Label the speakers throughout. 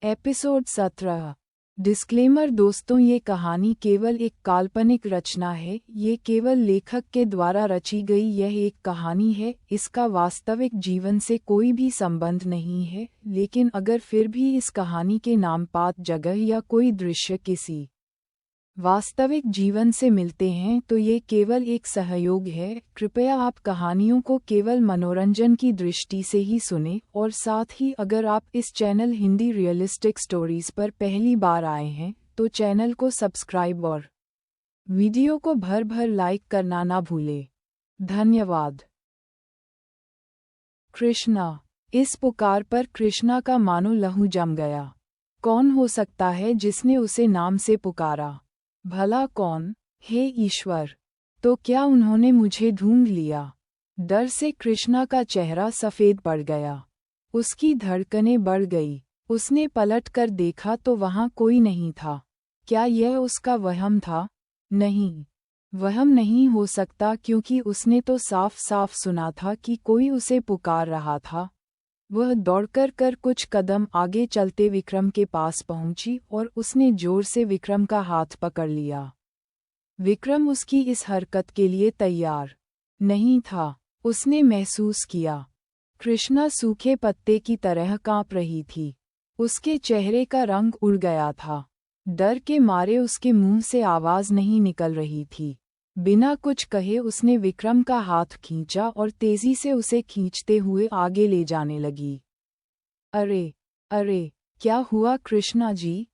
Speaker 1: Episode 17। Disclaimer दोस्तों, ये कहानी केवल एक काल्पनिक रचना है। ये केवल लेखक के द्वारा रची गई यह एक कहानी है। इसका वास्तविक जीवन से कोई भी संबंध नहीं है, लेकिन अगर फिर भी इस कहानी के नामपात जगह या कोई दृश्य किसी वास्तविक जीवन से मिलते हैं तो ये केवल एक सहयोग है। कृपया आप कहानियों को केवल मनोरंजन की दृष्टि से ही सुनें, और साथ ही अगर आप इस चैनल हिंदी रियलिस्टिक स्टोरीज पर पहली बार आए हैं तो चैनल को सब्सक्राइब और वीडियो को भर भर लाइक करना ना भूलें। धन्यवाद। कृष्णा। इस पुकार पर कृष्णा का मानो लहू जम गया। कौन हो सकता है जिसने उसे नाम से पुकारा? भला कौन? हे ईश्वर! तो क्या उन्होंने मुझे ढूंढ लिया? डर से कृष्णा का चेहरा सफ़ेद पड़ गया। उसकी धड़कनें बढ़ गई। उसने पलट कर देखा तो वहाँ कोई नहीं था। क्या यह उसका वहम था? नहीं, वहम नहीं हो सकता, क्योंकि उसने तो साफ साफ सुना था कि कोई उसे पुकार रहा था। वह दौड़कर कुछ कदम आगे चलते विक्रम के पास पहुंची और उसने जोर से विक्रम का हाथ पकड़ लिया। विक्रम उसकी इस हरकत के लिए तैयार नहीं था। उसने महसूस किया कृष्णा सूखे पत्ते की तरह कांप रही थी। उसके चेहरे का रंग उड़ गया था। डर के मारे उसके मुंह से आवाज नहीं निकल रही थी। बिना कुछ कहे उसने विक्रम का हाथ खींचा और तेजी से उसे खींचते हुए आगे ले जाने लगी। अरे अरे, क्या हुआ कृष्णा जी?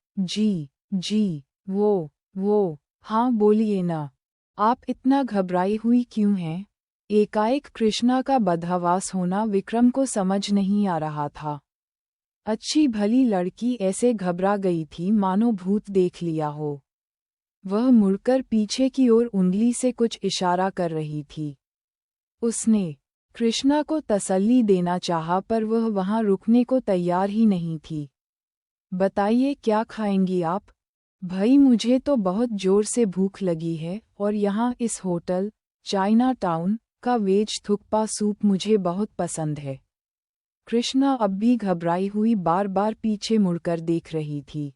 Speaker 1: जी, वो, हाँ बोलिए ना। आप इतना घबराई हुई क्यों हैं? एकाएक कृष्णा का बदहवास होना विक्रम को समझ नहीं आ रहा था। अच्छी भली लड़की ऐसे घबरा गई थी मानो भूत देख लिया हो। वह मुड़कर पीछे की ओर उंगली से कुछ इशारा कर रही थी। उसने कृष्णा को तसल्ली देना चाहा, पर वह वहां रुकने को तैयार ही नहीं थी। बताइए, क्या खाएंगी आप? भाई, मुझे तो बहुत जोर से भूख लगी है, और यहाँ इस होटल चाइना टाउन का वेज थुक्पा सूप मुझे बहुत पसंद है। कृष्णा अब भी घबराई हुई बार बार पीछे मुड़कर देख रही थी।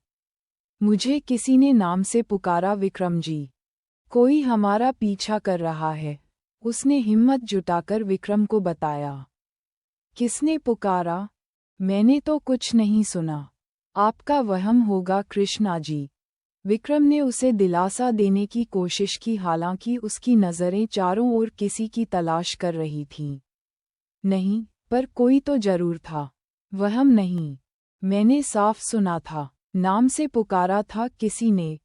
Speaker 1: मुझे किसी ने नाम से पुकारा विक्रम जी। कोई हमारा पीछा कर रहा है, उसने हिम्मत जुटाकर विक्रम को बताया। किसने पुकारा? मैंने तो कुछ नहीं सुना। आपका वहम होगा कृष्णा जी। विक्रम ने उसे दिलासा देने की कोशिश की, हालांकि उसकी नज़रें चारों ओर किसी की तलाश कर रही थीं। नहीं, पर कोई तो जरूर था। वहम नहीं, मैंने साफ सुना था। नाम से पुकारा था किसी ने।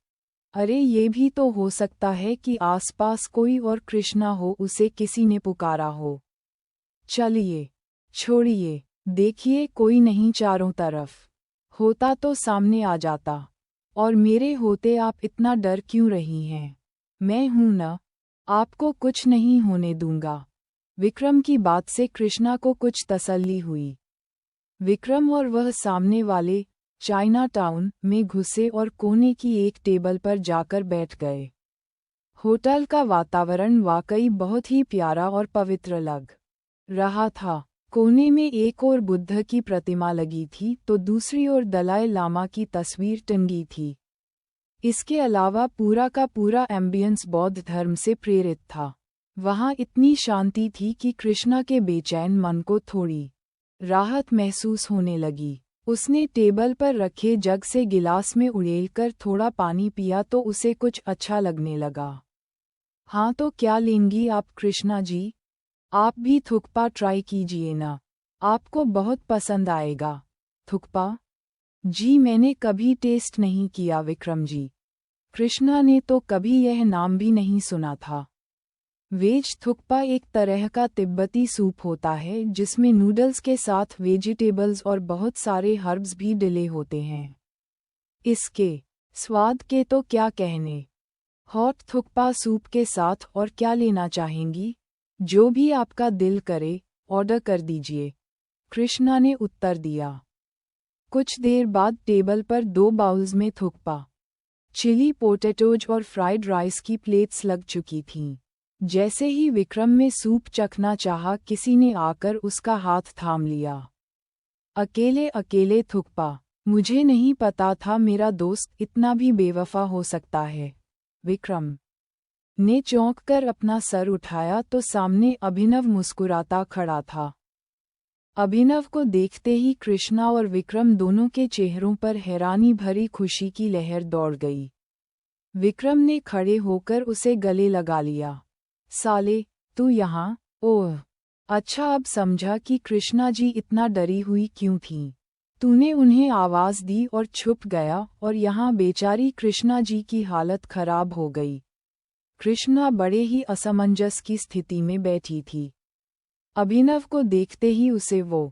Speaker 1: अरे, ये भी तो हो सकता है कि आसपास कोई और कृष्णा हो, उसे किसी ने पुकारा हो। चलिए, छोड़िए, देखिए कोई नहीं चारों तरफ। होता तो सामने आ जाता। और मेरे होते आप इतना डर क्यों रही हैं? मैं हूं न, आपको कुछ नहीं होने दूंगा। विक्रम की बात से कृष्णा को कुछ तसल्ली हुई। विक्रम और वह सामने वाले चाइना टाउन में घुसे और कोने की एक टेबल पर जाकर बैठ गए। होटल का वातावरण वाकई बहुत ही प्यारा और पवित्र लग रहा था। कोने में एक ओर बुद्ध की प्रतिमा लगी थी तो दूसरी ओर दलाई लामा की तस्वीर टंगी थी। इसके अलावा पूरा का पूरा एम्बियंस बौद्ध धर्म से प्रेरित था। वहाँ इतनी शांति थी कि कृष्णा के बेचैन मन को थोड़ी राहत महसूस होने लगी। उसने टेबल पर रखे जग से गिलास में उड़ेलकर थोड़ा पानी पिया तो उसे कुछ अच्छा लगने लगा। हाँ, तो क्या लेंगी आप कृष्णा जी? आप भी थुक्पा ट्राई कीजिए ना, आपको बहुत पसंद आएगा। थुक्पा? जी, मैंने कभी टेस्ट नहीं किया विक्रम जी। कृष्णा ने तो कभी यह नाम भी नहीं सुना था। वेज थुक्पा एक तरह का तिब्बती सूप होता है जिसमें नूडल्स के साथ वेजिटेबल्स और बहुत सारे हर्ब्स भी डले होते हैं। इसके स्वाद के तो क्या कहने। हॉट थुक्पा सूप के साथ और क्या लेना चाहेंगी? जो भी आपका दिल करे, ऑर्डर कर दीजिए, कृष्णा ने उत्तर दिया। कुछ देर बाद टेबल पर 2 बाउल्स में थुक्पा, चिली पोटैटोज और फ्राइड राइस की प्लेट्स लग चुकी थीं। जैसे ही विक्रम में सूप चखना चाहा, किसी ने आकर उसका हाथ थाम लिया। अकेले अकेले थुक्पा मुझे नहीं पता था मेरा दोस्त इतना भी बेवफा हो सकता है। विक्रम ने चौंक कर अपना सर उठाया तो सामने अभिनव मुस्कुराता खड़ा था। अभिनव को देखते ही कृष्णा और विक्रम दोनों के चेहरों पर हैरानी भरी खुशी की लहर दौड़ गई। विक्रम ने खड़े होकर उसे गले लगा लिया। साले, तू यहाँ? ओह, अच्छा अब समझा कि कृष्णा जी इतना डरी हुई क्यों थीं। तूने उन्हें आवाज़ दी और छुप गया और यहाँ बेचारी कृष्णा जी की हालत खराब हो गई। कृष्णा बड़े ही असमंजस की स्थिति में बैठी थी। अभिनव को देखते ही उसे वो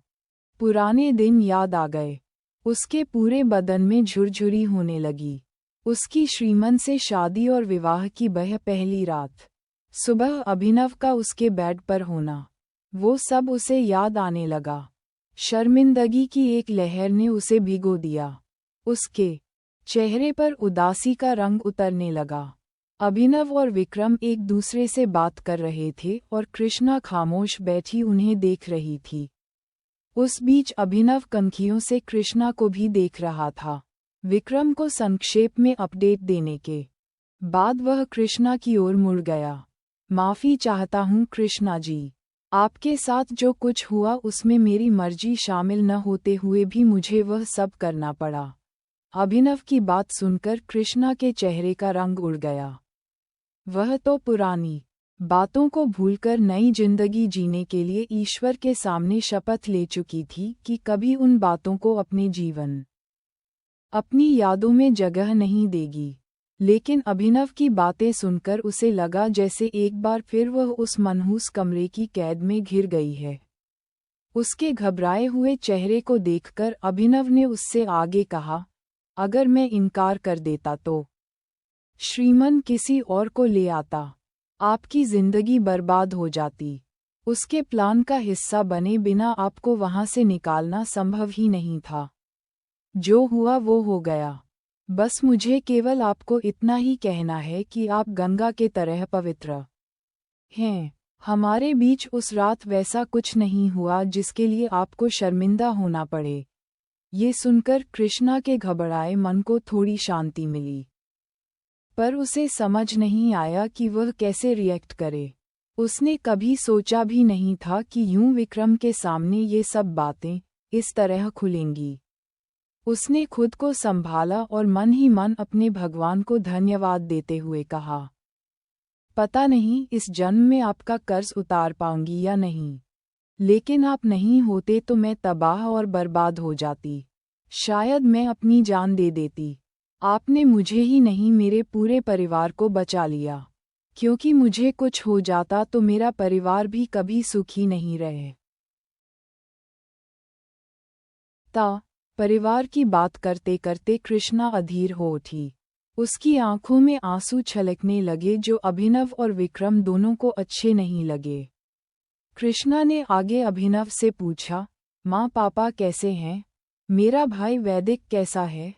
Speaker 1: पुराने दिन याद आ गए। उसके पूरे बदन में झुरझुरी होने लगी। उसकी श्रीमन से शादी और विवाह की वह पहली रात, सुबह अभिनव का उसके बेड पर होना, वो सब उसे याद आने लगा। शर्मिंदगी की एक लहर ने उसे भिगो दिया। उसके चेहरे पर उदासी का रंग उतरने लगा। अभिनव और विक्रम एक दूसरे से बात कर रहे थे और कृष्णा खामोश बैठी उन्हें देख रही थी। उस बीच अभिनव कनखियों से कृष्णा को भी देख रहा था। विक्रम को संक्षेप में अपडेट देने के बाद वह कृष्णा की ओर मुड़ गया। माफ़ी चाहता हूँ कृष्णा जी, आपके साथ जो कुछ हुआ उसमें मेरी मर्जी शामिल न होते हुए भी मुझे वह सब करना पड़ा। अभिनव की बात सुनकर कृष्णा के चेहरे का रंग उड़ गया। वह तो पुरानी बातों को भूलकर नई जिंदगी जीने के लिए ईश्वर के सामने शपथ ले चुकी थी कि कभी उन बातों को अपने जीवन, अपनी यादों में जगह नहीं देगी। लेकिन अभिनव की बातें सुनकर उसे लगा जैसे एक बार फिर वह उस मनहूस कमरे की कैद में घिर गई है। उसके घबराए हुए चेहरे को देखकर अभिनव ने उससे आगे कहा, अगर मैं इनकार कर देता तो? श्रीमन किसी और को ले आता, आपकी जिंदगी बर्बाद हो जाती। उसके प्लान का हिस्सा बने बिना आपको वहां से निकालना संभव ही नहीं था। जो हुआ वो हो गया। बस मुझे केवल आपको इतना ही कहना है कि आप गंगा के तरह पवित्र हैं। हमारे बीच उस रात वैसा कुछ नहीं हुआ जिसके लिए आपको शर्मिंदा होना पड़े। ये सुनकर कृष्णा के घबराए मन को थोड़ी शांति मिली, पर उसे समझ नहीं आया कि वह कैसे रिएक्ट करे। उसने कभी सोचा भी नहीं था कि यूं विक्रम के सामने ये सब बातें इस तरह खुलेंगी। उसने खुद को संभाला और मन ही मन अपने भगवान को धन्यवाद देते हुए कहा, पता नहीं इस जन्म में आपका कर्ज उतार पाऊंगी या नहीं, लेकिन आप नहीं होते तो मैं तबाह और बर्बाद हो जाती। शायद मैं अपनी जान दे देती। आपने मुझे ही नहीं मेरे पूरे परिवार को बचा लिया, क्योंकि मुझे कुछ हो जाता तो मेरा परिवार भी कभी सुखी नहीं रहे। परिवार की बात करते करते कृष्णा अधीर हो उठी। उसकी आंखों में आंसू छलकने लगे जो अभिनव और विक्रम दोनों को अच्छे नहीं लगे। कृष्णा ने आगे अभिनव से पूछा, माँ पापा कैसे हैं? मेरा भाई वैदिक कैसा है?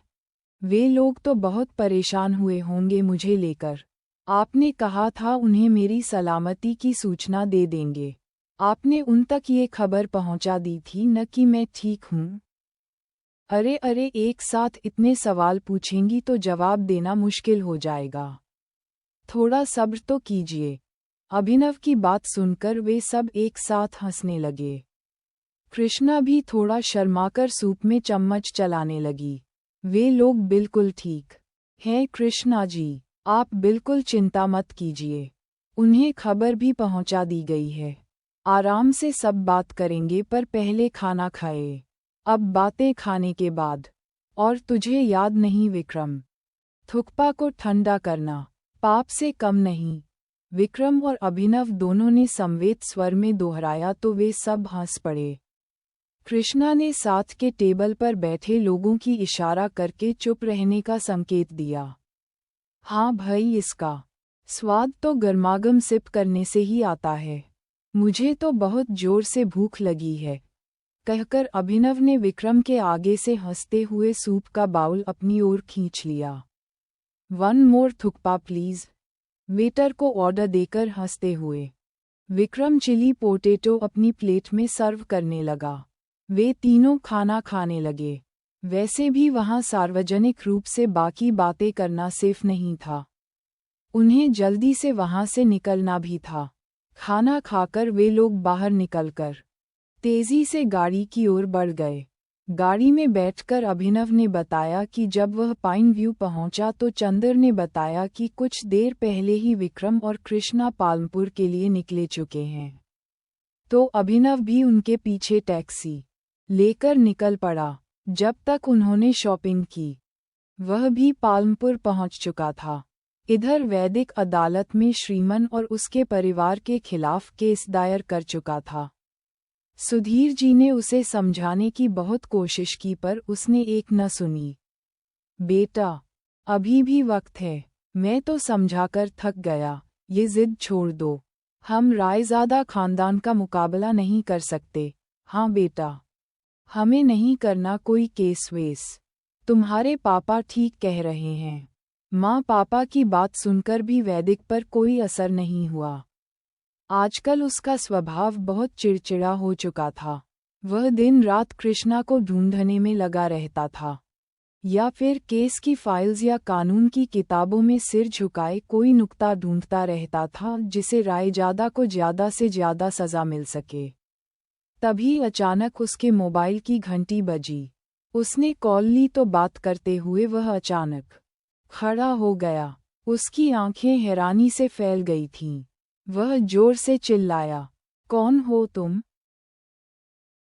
Speaker 1: वे लोग तो बहुत परेशान हुए होंगे मुझे लेकर। आपने कहा था उन्हें मेरी सलामती की सूचना दे देंगे। आपने उन तक ये खबर पहुंचा दी थी न कि मैं ठीक हूँ? अरे अरे, एक साथ इतने सवाल पूछेंगी तो जवाब देना मुश्किल हो जाएगा। थोड़ा सब्र तो कीजिए। अभिनव की बात सुनकर वे सब एक साथ हंसने लगे। कृष्णा भी थोड़ा शर्माकर सूप में चम्मच चलाने लगी। वे लोग बिल्कुल ठीक हैं कृष्णा जी, आप बिल्कुल चिंता मत कीजिए। उन्हें खबर भी पहुंचा दी गई है। आराम से सब बात करेंगे, पर पहले खाना खाए। अब बातें खाने के बाद। और तुझे याद नहीं विक्रम, थुक्पा को ठंडा करना पाप से कम नहीं। विक्रम और अभिनव दोनों ने समवेत स्वर में दोहराया तो वे सब हंस पड़े। कृष्णा ने साथ के टेबल पर बैठे लोगों की इशारा करके चुप रहने का संकेत दिया। हाँ भाई, इसका स्वाद तो गर्मागर्म सिप करने से ही आता है। मुझे तो बहुत जोर से भूख लगी है, कहकर अभिनव ने विक्रम के आगे से हंसते हुए सूप का बाउल अपनी ओर खींच लिया। 1 मोर थुक्पा प्लीज, वेटर को ऑर्डर देकर हंसते हुए विक्रम चिली पोटैटो अपनी प्लेट में सर्व करने लगा। वे तीनों खाना खाने लगे। वैसे भी वहां सार्वजनिक रूप से बाकी बातें करना सेफ नहीं था। उन्हें जल्दी से वहां से निकलना भी था। खाना खाकर वे लोग बाहर निकलकर तेजी से गाड़ी की ओर बढ़ गए। गाड़ी में बैठकर अभिनव ने बताया कि जब वह पाइन व्यू पहुंचा तो चंदर ने बताया कि कुछ देर पहले ही विक्रम और कृष्णा पालमपुर के लिए निकले चुके हैं। तो अभिनव भी उनके पीछे टैक्सी लेकर निकल पड़ा। जब तक उन्होंने शॉपिंग की, वह भी पालमपुर पहुंच चुका था। इधर वैदिक अदालत में श्रीमन और उसके परिवार के खिलाफ केस दायर कर चुका था। सुधीर जी ने उसे समझाने की बहुत कोशिश की पर उसने एक न सुनी। बेटा, अभी भी वक्त है, मैं तो समझाकर थक गया, ये जिद छोड़ दो। हम रायज़ादा खानदान का मुकाबला नहीं कर सकते। हाँ बेटा, हमें नहीं करना कोई केस वेस। तुम्हारे पापा ठीक कह रहे हैं। माँ पापा की बात सुनकर भी वैदिक पर कोई असर नहीं हुआ। आजकल उसका स्वभाव बहुत चिड़चिड़ा हो चुका था। वह दिन रात कृष्णा को ढूंढने में लगा रहता था, या फिर केस की फाइल्स या कानून की किताबों में सिर झुकाए कोई नुक्ता ढूंढता रहता था जिसे रायजादा को ज़्यादा से ज़्यादा सज़ा मिल सके। तभी अचानक उसके मोबाइल की घंटी बजी। उसने कॉल ली तो बात करते हुए वह अचानक खड़ा हो गया। उसकी आंखें हैरानी से फैल गई थीं। वह जोर से चिल्लाया, कौन हो तुम?